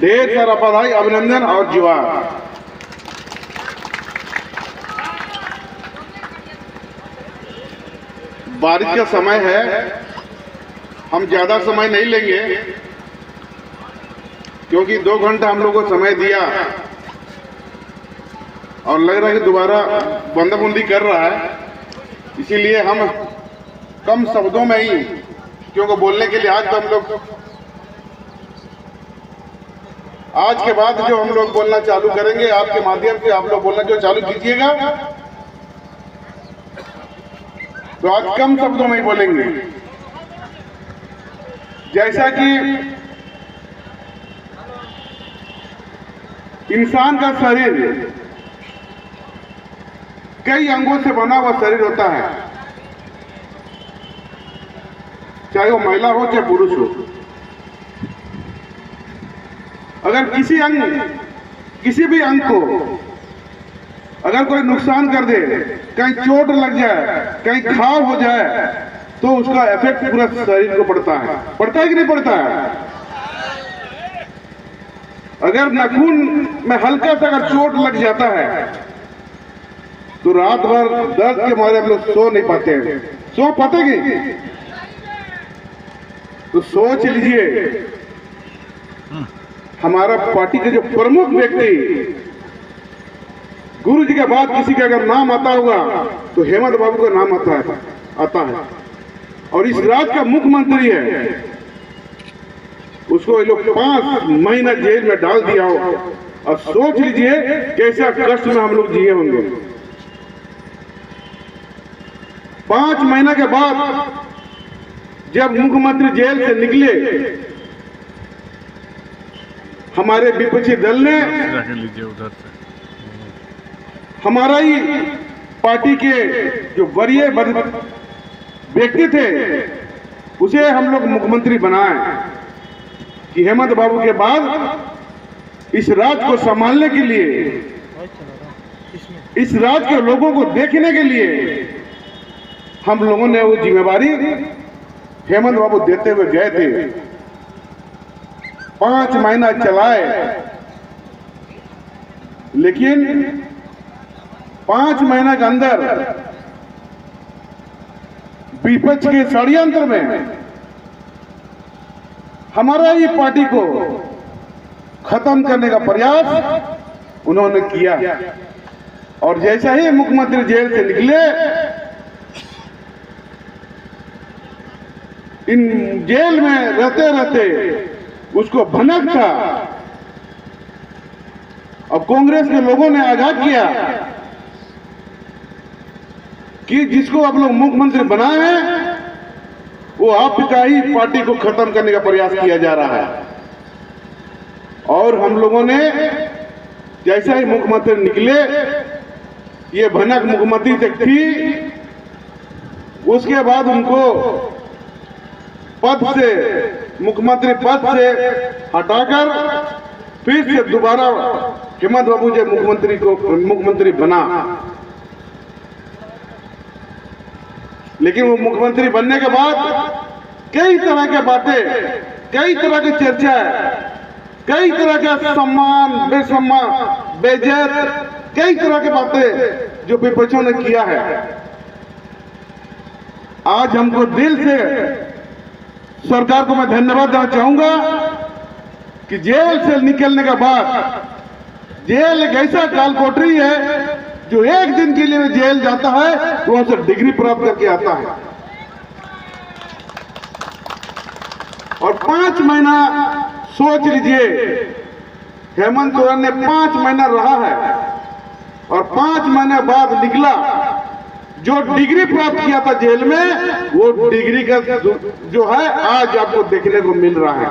ढेर सारा बधाई, अभिनंदन और जोहार। बारिश का समय है, हम ज्यादा समय नहीं लेंगे क्योंकि 2 घंटा हम लोग को समय दिया और लग रहा है कि दोबारा बंदाबंदी कर रहा है, इसीलिए हम कम शब्दों में ही, क्योंकि बोलने के लिए आज तो हम लोग आज के बाद जो हम लोग बोलना चालू करेंगे, आपके माध्यम से आप लोग बोलना जो चालू कीजिएगा, तो आज कम शब्दों में ही बोलेंगे। जैसा कि इंसान का शरीर कई अंगों से बना हुआ शरीर होता है, चाहे वो महिला हो चाहे पुरुष हो। अगर किसी भी अंग को अगर कोई नुकसान कर दे, कहीं चोट लग जाए, कहीं घाव हो जाए, तो उसका इफेक्ट पूरा शरीर को पड़ता है कि नहीं पड़ता है? अगर नाखून में हल्का सा अगर चोट लग जाता है तो रात भर दर्द के मारे हम लोग सो नहीं पाते हैं। सो पाते? तो सोच लीजिए, हमारा पार्टी के जो प्रमुख व्यक्ति, गुरु जी के बाद किसी का अगर नाम आता होगा तो हेमंत बाबू का नाम आता है और इस राज्य का मुख्यमंत्री है। उसको ये लोग 5 महीना जेल में डाल दिया हो और सोच लीजिए कैसा कष्ट में हम लोग जिए होंगे। 5 महीना के बाद जब मुख्यमंत्री जेल से निकले, हमारे विपक्षी दल ने हमारा ही पार्टी के जो वरीय व्यक्ति थे उसे हम लोग मुख्यमंत्री बनाए कि हेमंत बाबू के बाद इस राज्य को संभालने के लिए, इस राज्य के लोगों को देखने के लिए हम लोगों ने वो जिम्मेवारी हेमंत बाबू देते हुए गए थे। 5 महीना चलाए, लेकिन 5 महीने के अंदर विपक्ष के षड्यंत्र में हमारा ही पार्टी को खत्म करने का प्रयास उन्होंने किया। और जैसा ही मुख्यमंत्री जेल से निकले, इन जेल में रहते रहते उसको भनक था और कांग्रेस के लोगों ने आगाह किया कि जिसको आप लोग मुख्यमंत्री बनाए हैं वो आपका ही पार्टी को खत्म करने का प्रयास किया जा रहा है। और हम लोगों ने जैसा ही मुख्यमंत्री निकले, ये भनक मुख्यमंत्री तक थी, उसके बाद उनको मुख्यमंत्री पद से हटाकर फिर से दोबारा हेमंत बाबू जी मुख्यमंत्री बना। लेकिन वो मुख्यमंत्री बनने के बाद कई तरह के बातें, कई तरह की चर्चा, कई तरह के सम्मान बेसम्मान बेइज्जत, कई तरह की बातें जो विपक्षों ने किया है। आज हमको दिल से सरकार को मैं धन्यवाद देना चाहूंगा कि जेल से निकलने के बाद, जेल एक ऐसा काल कोठरी है जो एक दिन के लिए जेल जाता है तो वहां से डिग्री प्राप्त करके आता है। और 5 महीना सोच लीजिए, हेमंत सोरेन ने 5 महीना रहा है और 5 महीने बाद निकला, जो डिग्री प्राप्त किया था जेल में, वो डिग्री का जो है आज आपको देखने को मिल रहा है।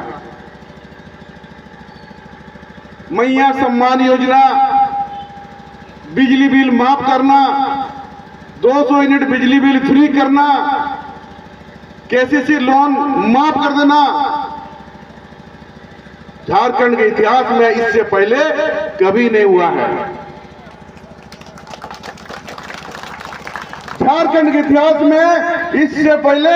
मैया सम्मान योजना, बिजली बिल माफ करना, 200 यूनिट बिजली बिल फ्री करना, केसीसी लोन माफ कर देना, झारखंड के इतिहास में इससे पहले कभी नहीं हुआ है। झारखंड के इतिहास में इससे पहले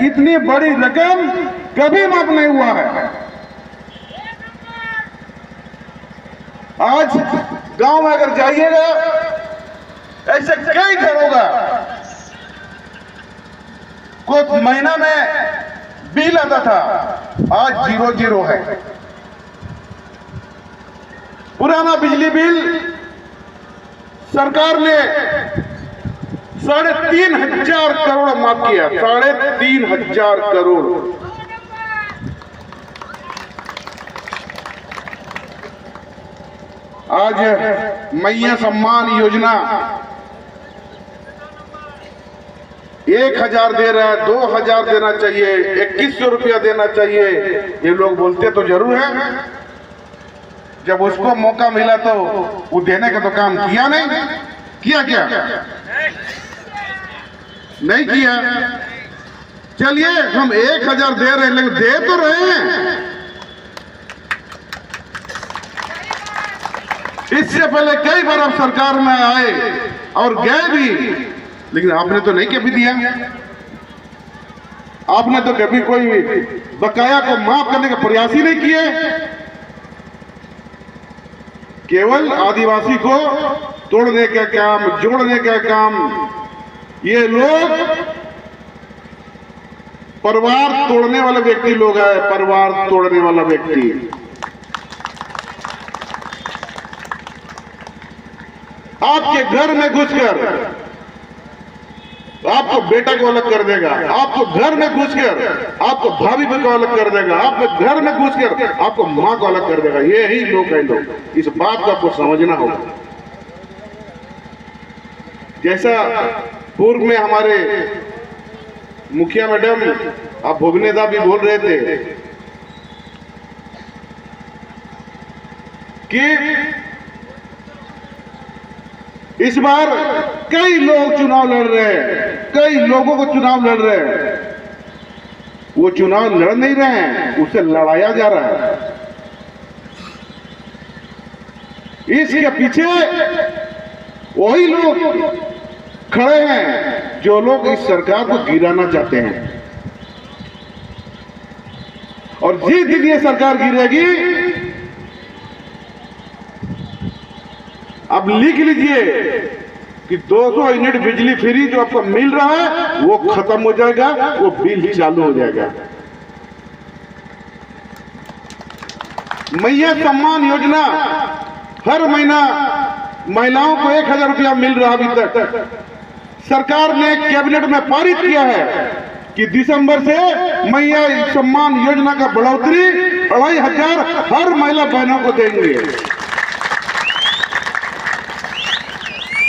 इतनी बड़ी रकम कभी माफ नहीं हुआ है। आज गांव में अगर जाइएगा, ऐसे कई घरों का कुछ महीना में बिल आता था, आज 0 है। पुराना बिजली बिल सरकार ने 3,500 करोड़ माफ किया, 3,500 करोड़। आज मैया सम्मान योजना 1,000 दे रहा है, 2,000 देना चाहिए, 2,100 रुपया देना चाहिए। ये लोग बोलते तो जरूर है, जब उसको मौका मिला तो वो देने का तो काम किया नहीं। किया क्या? नहीं किया। चलिए हम 1,000 दे रहे हैं, लेकिन दे तो रहे हैं। इससे पहले कई बार आप सरकार में आए और गए भी, लेकिन आपने तो नहीं कभी दिया। आपने तो कभी कोई बकाया को माफ करने का प्रयास ही नहीं किए। केवल आदिवासी को तोड़ने का काम, जोड़ने का काम। ये लोग परिवार तोड़ने वाला व्यक्ति लोग है, परिवार तोड़ने वाला व्यक्ति। आपके घर में घुसकर आपको बेटा को अलग कर देगा, आपको घर में घुसकर आपको भाभी को अलग कर देगा, आपके घर में घुसकर आपको मां को अलग कर देगा। ये ही लोग हैं लोग। इस बात को आपको समझना होगा। जैसा पूर्व में हमारे मुखिया मैडम आप भुवनेदा भी बोल रहे थे कि इस बार कई लोग चुनाव लड़ रहे हैं, कई लोगों को चुनाव लड़ रहे हैं। वो चुनाव लड़ नहीं रहे हैं, उससे लड़ाया जा रहा है। इसके पीछे वही लोग खड़े हैं जो लोग इस सरकार को गिराना चाहते हैं। और जिस दिन ये सरकार गिरेगी, अब लिख लीजिए कि 200 यूनिट बिजली फ्री जो आपको मिल रहा है वो खत्म हो जाएगा, वो बिल चालू हो जाएगा। मैया सम्मान योजना हर महीना महिलाओं को 1,000 रुपया मिल रहा। अभी तक सरकार ने कैबिनेट में पारित किया है कि दिसंबर से मैया सम्मान योजना का बढ़ोतरी 2,500 हर महिला बहनों को देंगे।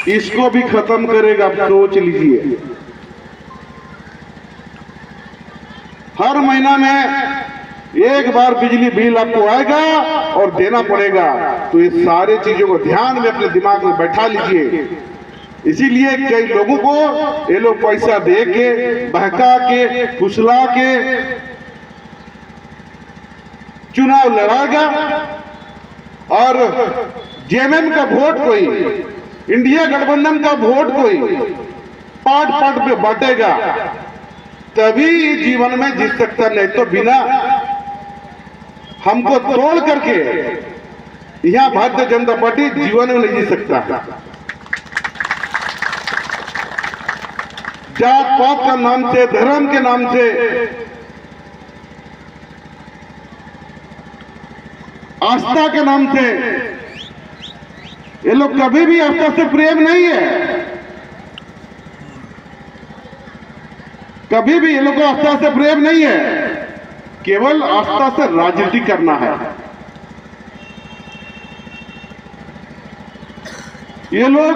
इसको भी खत्म करेगा, आप सोच लीजिए। हर महीना में एक बार बिजली बिल आपको आएगा और देना पड़ेगा। तो ये सारे चीजों को ध्यान में अपने दिमाग में बैठा लीजिए। इसीलिए कई लोगों को ये लोग पैसा दे के, बहका के, फुसला के चुनाव लड़ाएगा और जेएमएम का वोट कोई, इंडिया गठबंधन का वोट कोई पार्ट पार्ट पे बांटेगा, तभी जीवन में जीत सकता। नहीं तो बिना हमको तोड़ करके यहां भारतीय जनता पार्टी जीवन में नहीं जीत सकता। जात पात का नाम से, धर्म के नाम से, आस्था के नाम से ये लोग कभी भी आस्था से प्रेम नहीं है। कभी भी ये लोग को आस्था से प्रेम नहीं है, केवल आस्था से राजनीति करना है। ये लोग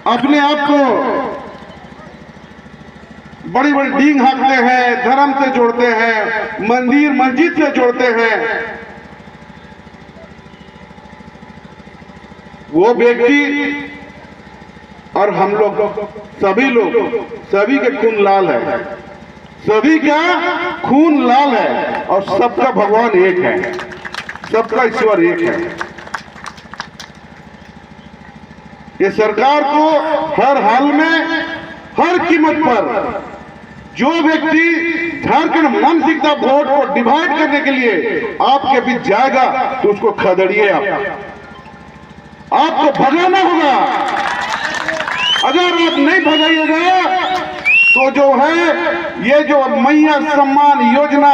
अपने आप को बड़ी बड़ी डींग हाँकते हैं, धर्म से जोड़ते हैं, मंदिर मस्जिद से जोड़ते हैं। वो व्यक्ति और हम लोग, सभी लोग, सभी के खून लाल है, सभी का खून लाल है और सबका भगवान एक है, सबका ईश्वर एक है। ये सरकार को हर हाल में, हर कीमत पर जो व्यक्ति झारखंड मानसिकता वोट को डिवाइड करने के लिए आपके बीच जाएगा तो उसको खदेड़िए। आपको भगाना होगा। अगर आप नहीं भगाइएगा तो जो है ये जो मैया सम्मान योजना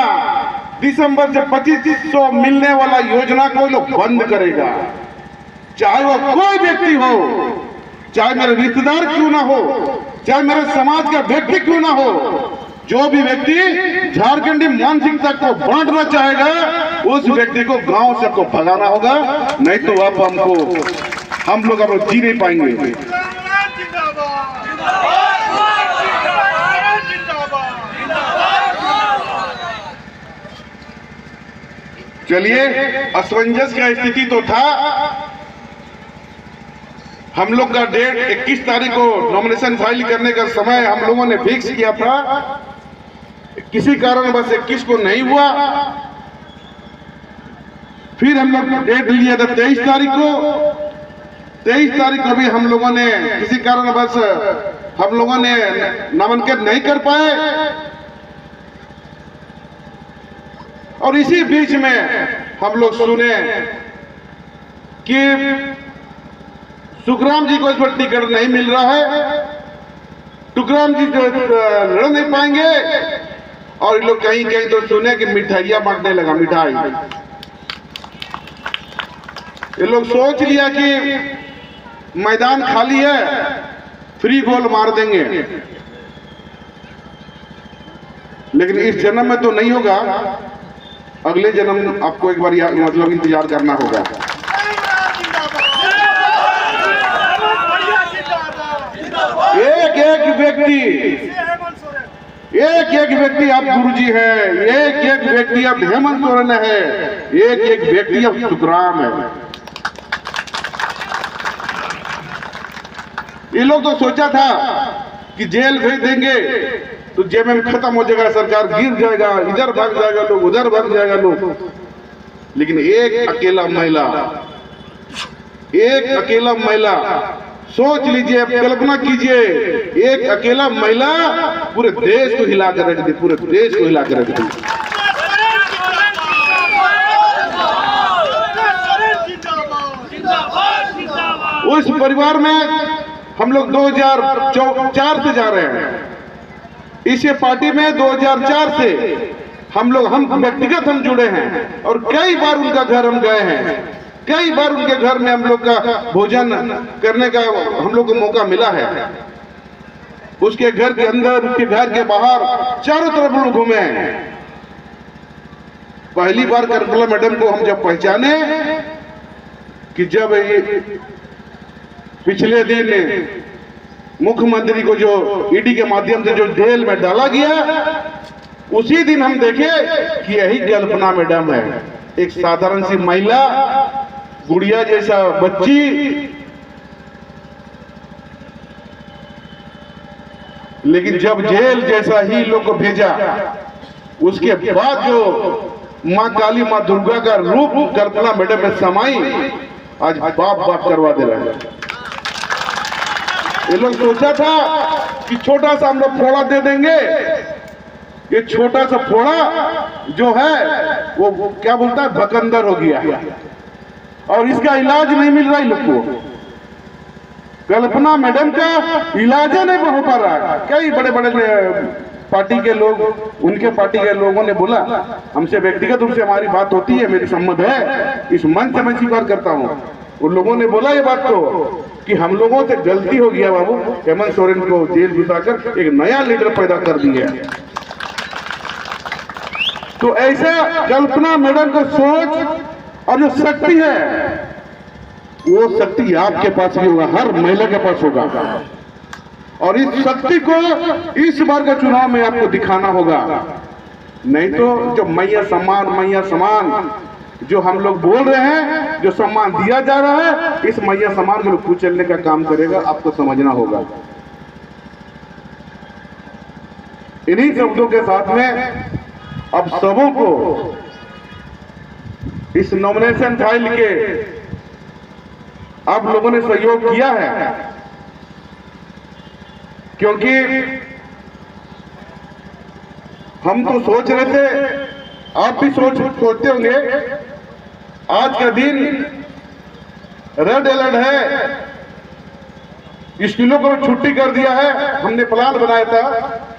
दिसंबर से 2500 मिलने वाला योजना को लोग बंद करेगा। चाहे वो कोई व्यक्ति हो, चाहे मेरे रिश्तेदार क्यों ना हो, चाहे मेरे समाज का व्यक्ति क्यों ना हो, जो भी व्यक्ति झारखंडी मानसिकता को बांटना चाहेगा उस व्यक्ति को गांव से आपको भगाना होगा, नहीं तो आप हम लोग अब जी नहीं पाएंगे। चलिए, असमंजस का स्थिति तो था। हम लोग का डेट 21 तारीख को नॉमिनेशन फाइल करने का समय हम लोगों ने फिक्स किया था। किसी कारणवश 21 को नहीं हुआ। फिर हम लोग डेट लिया था 23 तारीख को। 23 तारीख को भी हम लोगों ने किसी कारणवश हम लोगों ने नामांकन नहीं कर पाए। और इसी बीच में हम लोग सुने कि सुखराम जी को इस पर टिकट नहीं मिल रहा है, सुखराम जी जो लड़ नहीं पाएंगे। और लोग कहीं कहीं तो सुने कि मिठाइयां बांटने लगा, मिठाई। ये लोग सोच लिया कि मैदान खाली है, फ्री गोल मार देंगे। लेकिन इस जन्म में तो नहीं होगा, अगले जन्म आपको एक बार मतलब इंतजार करना होगा। एक एक व्यक्ति आप गुरुजी है, एक व्यक्ति अब हेमंत सोरेन है, एक व्यक्ति अब सुखराम है। ये लोग तो सोचा था कि जेल भेज देंगे तो जेब में खत्म हो जाएगा, सरकार गिर जाएगा, इधर भाग जाएगा लोग, उधर भाग जाएगा लोग। लेकिन एक अकेला महिला, सोच लीजिए, कल्पना कीजिए, एक अकेला महिला पूरे देश को हिला कर रख दी, पूरे देश को हिला कर रख दी। उस परिवार में हम लोग 2004 से जा रहे हैं। इस पार्टी में 2004 से हम व्यक्तिगत हम जुड़े हैं और कई बार उनका घर हम गए हैं। कई बार उनके घर में हम लोग का भोजन करने का हम लोग को मौका मिला है। उसके घर के अंदर, उसके घर के बाहर, चारों तरफ लोग घूमे हैं। पहली बार कल्पना मैडम को हम जब पहचाने कि जब पिछले दिन मुख्यमंत्री को जो ईडी के माध्यम से जो जेल में डाला गया, उसी दिन हम देखे कि यही कल्पना मैडम है। एक साधारण सी महिला, गुड़िया जैसा बच्ची, लेकिन जब जेल जैसा ही लोग को भेजा, उसके बाद जो माँ काली, माँ दुर्गा का रूप कल्पना मैडम में समाई, आज बाप करवा दे रहे हैं। ये लोग सोचा था कि छोटा सा हम लोग फोड़ा दे देंगे। ये छोटा सा फोड़ा जो है वो क्या बोलता है, भकंदर हो गया और इसका इलाज नहीं मिल रहा है लोग को। कल्पना मैडम का इलाज नहीं हो पा रहा। कई बड़े बड़े पार्टी के लोग, उनके पार्टी के लोगों ने बोला, हमसे व्यक्तिगत रूप से हमारी बात होती है, मेरी सम्मत है, इस मंच से मैं स्वीकार करता हूँ। उन लोगों ने बोला ये बात तो कि हम लोगों से गलती हो गया बाबू, हेमंत सोरेन को जेल घुसाकर एक नया लीडर पैदा कर दिया। तो ऐसा कल्पना मैडम का सोच और जो शक्ति है, वो शक्ति आपके पास भी होगा, हर महिला के पास होगा। और इस शक्ति को इस बार के चुनाव में आपको दिखाना होगा। नहीं तो जो मैया सम्मान जो हम लोग बोल रहे हैं, जो सम्मान दिया जा रहा है, इस मैया सम्मान को कुचलने का काम करेगा। आपको समझना होगा। इन्हीं शब्दों के साथ में अब सबों को इस नॉमिनेशन फाइल के आप लोगों ने सहयोग किया है, क्योंकि हम तो सोच रहे थे, आप भी सोचते होंगे, आज का दिन रेड अलर्ट है, स्कूलों को छुट्टी कर दिया है। हमने प्लान बनाया था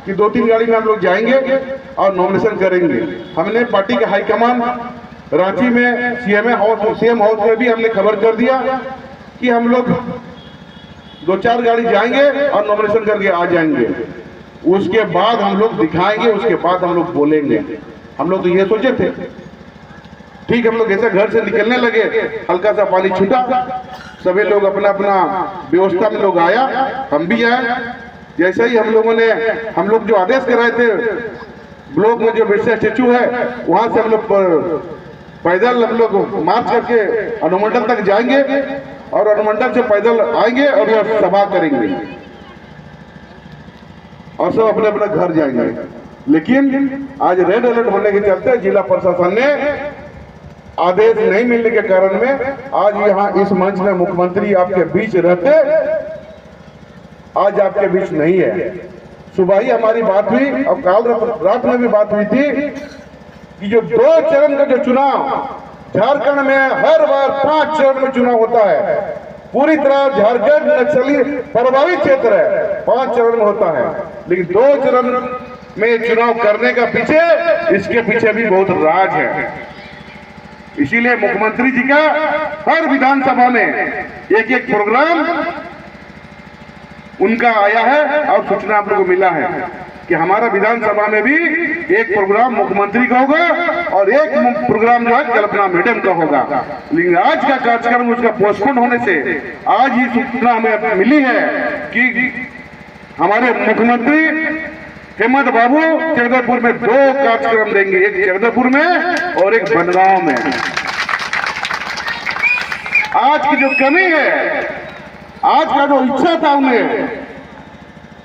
कि 2-3 गाड़ी में हम लोग जाएंगे और नॉमिनेशन करेंगे। हमने पार्टी के हाईकमान रांची में सीएम हाउस में भी हमने खबर कर दिया कि हम लोग 2-4 गाड़ी जाएंगे और नॉमिनेशन करके आ जाएंगे। उसके बाद हम लोग दिखाएंगे, उसके बाद हम लोग बोलेंगे। हम लोग तो ये सोचे थे। ठीक, हम लोग ऐसे घर से निकलने लगे, हल्का सा पानी छूटा, सभी लोग अपना अपना व्यवस्था में लोग आया, हम भी आए। जैसे ही हम लोग जो आदेश कराए थे, ब्लॉक में जो बिरसा स्टेचू है वहां से हम लोग पैदल हम लोग मार्च करके अनुमंडल तक जाएंगे और अनुमंडल से पैदल आएंगे और यह सभा करेंगे और सब अपने अपने घर जाएंगे। लेकिन आज रेड अलर्ट होने के चलते जिला प्रशासन ने आदेश नहीं मिलने के कारण में आज यहाँ इस मंच में मुख्यमंत्री आपके बीच रहते आज आपके बीच नहीं है। सुबह ही हमारी बात हुई और कल रात में भी बात हुई थी कि जो 2 चरण का जो चुनाव झारखंड में हर बार 5 चरण में चुनाव होता है, पूरी तरह झारखंड नक्सली प्रभावित क्षेत्र है, 5 चरण में होता है, लेकिन 2 चरण में चुनाव करने का पीछे इसके पीछे भी बहुत राज है। इसीलिए मुख्यमंत्री जी का हर विधानसभा में एक प्रोग्राम उनका आया है और सूचना आप लोगों को मिला है कि हमारा विधानसभा में भी एक प्रोग्राम मुख्यमंत्री का होगा और एक प्रोग्राम जो है कल्पना मैडम का होगा। लेकिन आज का कार्यक्रम उसका पोस्टपोन होने से आज ही सूचना हमें मिली है कि हमारे मुख्यमंत्री हेमंत बाबू जगदलपुर में 2 कार्यक्रम देंगे, एक जगदलपुर में और एक बनगांव में। आज की जो कमी है, आज का जो इच्छा था उन्हें,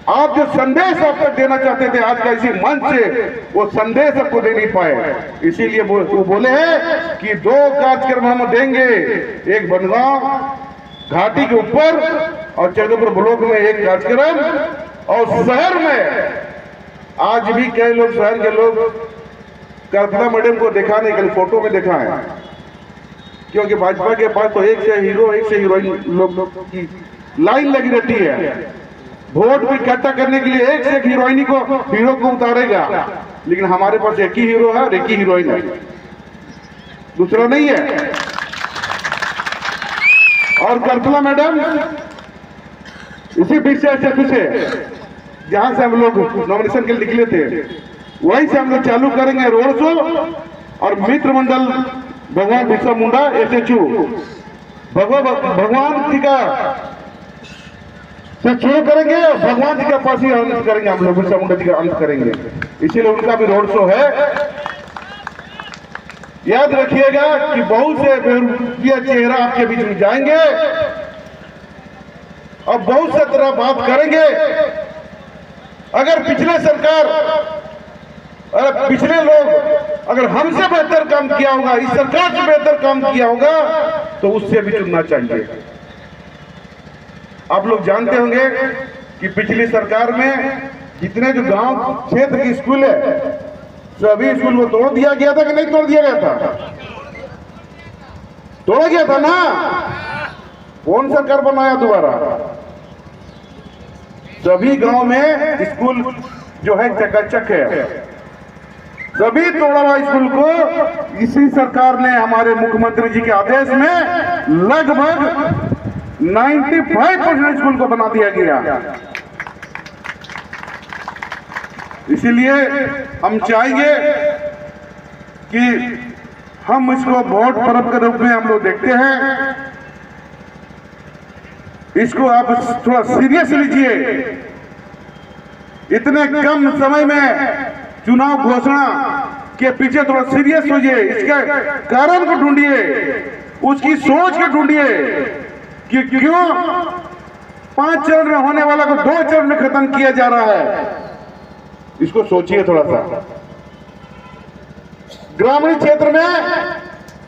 आप जो संदेश आप तक देना चाहते थे आज का इसी मंच से, वो संदेश आपको दे नहीं पाए। इसीलिए वो बोले हैं कि 2 कार्यक्रम हम देंगे, एक बनगांव घाटी के ऊपर और जगदलपुर ब्लॉक में एक कार्यक्रम, और शहर में आज भी कई लोग, शहर के लोग कल्पना मैडम को देखा नहीं, कल फोटो में देखा है, क्योंकि भाजपा के पास तो एक से हीरो एक से हीरोइन लोग की लाइन लगी रहती है। वोट भी इकट्ठा करने के लिए एक से एक हीरो को उतारेगा, लेकिन हमारे पास एक ही हीरो है और एक ही हीरोइन है, दूसरा नहीं है। और कल्पना मैडम इसी विषय से जहां से हम लोग नॉमिनेशन के लिए निकले थे, वहीं से हम लोग चालू करेंगे रोड शो और मित्र मंडल भगवान बिरसा मुंडा SHU भगवान जी का से शुरू करेंगे और भगवान जी का पास ही अंत करेंगे, हम लोग बिरसा मुंडा जी का अंत करेंगे। इसीलिए उनका भी रोड शो है। याद रखिएगा कि बहुत से बेरूपिया चेहरा आपके बीच में जाएंगे और बहुत से तरह बात करेंगे। अगर पिछले लोग अगर हमसे बेहतर काम किया होगा, इस सरकार से बेहतर काम किया होगा, तो उससे भी चुनना चाहिए। आप लोग जानते होंगे कि पिछली सरकार में जितने जो गांव क्षेत्र के स्कूल है, सभी स्कूल को तोड़ दिया गया था कि नहीं तोड़ दिया गया था? तोड़ा गया था ना। कौन सरकार बनाया दोबारा? सभी गांव में स्कूल जो है चकाचक है। सभी तोड़ा हुआ स्कूल को इसी सरकार ने हमारे मुख्यमंत्री जी के आदेश में लगभग 95% स्कूल को बना दिया गया। इसीलिए हम चाहेंगे कि हम इसको वोट पर्व के रूप में हम लोग देखते हैं, इसको आप थोड़ा सीरियस लीजिए। इतने कम समय में चुनाव घोषणा के पीछे थोड़ा सीरियस होइए, इसके कारण को ढूंढिए, उसकी सोच को ढूंढिए कि क्यों 5 चरण में होने वाला को 2 चरण में खत्म किया जा रहा है। इसको सोचिए थोड़ा सा। ग्रामीण क्षेत्र में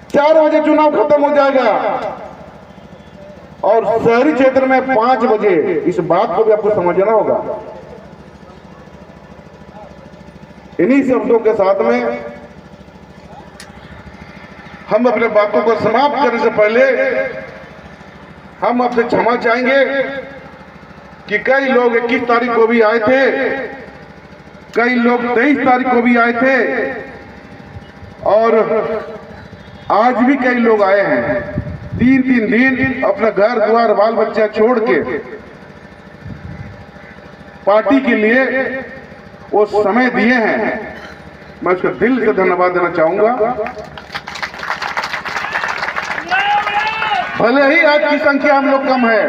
4 बजे चुनाव खत्म हो जाएगा और शहरी क्षेत्र में 5 बजे। इस बात को भी आपको समझना होगा। इन्हीं शब्दों के साथ में हम अपने बातों को समाप्त करने से पहले हम आपसे क्षमा चाहेंगे कि कई लोग 21 तारीख को भी आए थे, कई लोग 23 तारीख को भी आए थे और आज भी कई लोग आए हैं। 3-3 दिन अपना घर द्वार बाल बच्चा छोड़ के पार्टी के लिए वो समय दिए हैं। मैं उसको दिल से धन्यवाद देना चाहूंगा। भले ही आज की संख्या हम लोग कम है,